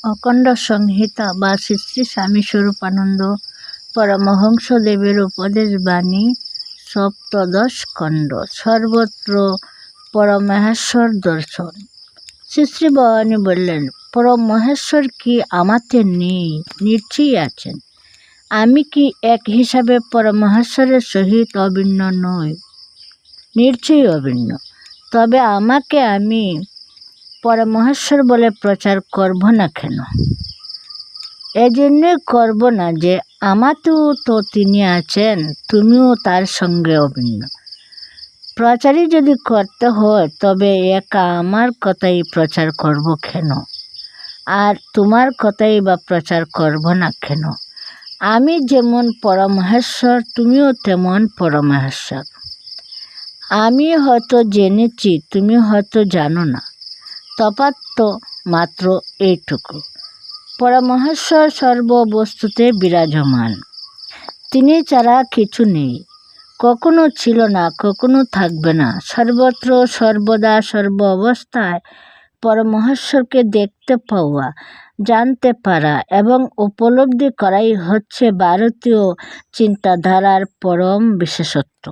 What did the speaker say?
অখণ্ড সংহিতা বা শ্রী শ্রী স্বামী স্বরূপানন্দ পরমহংসদেবের উপদেশ বাণী সপ্তদশ খণ্ড। সর্বত্র পরমহেশ্বর দর্শন। শ্রী শ্রী ভবানী বললেন, পরমহেশ্বর কি আমাতে নেই? নিশ্চয়ই আছেন। আমি কি এক হিসাবে পরমহেশ্বরের সহিত অভিন্ন নই? নিশ্চয়ই অভিন্ন। তবে আমাকে আমি পরমহেশ্বর বলে প্রচার করব না কেন? এজন্যই করব না যে আমাতেও তো তিনি আছেন, তুমিও তার সঙ্গে অভিন্ন। প্রচারই যদি করতে হয় তবে একা আমার কথাই প্রচার করব কেন? আর তোমার কথাই বা প্রচার করব না কেন? আমি যেমন পরমহেশ্বর, তুমিও তেমন পরমহেশ্বর। আমি হয়তো জেনেছি, তুমি হয়তো জানো না। তফাৎ তো মাত্র এইটুকু, পরমহেশ্বর সর্ববস্তুতে বিরাজমান। তিনি ছাড়া কিছু নেই, কখনো ছিল না, কখনো থাকবে না। সর্বত্র সর্বদা সর্ব অবস্থায় পরমহেশ্বরকে দেখতে পাওয়া, জানতে পারা এবং উপলব্ধি করাই হচ্ছে ভারতীয় চিন্তাধারার পরম বিশেষত্ব।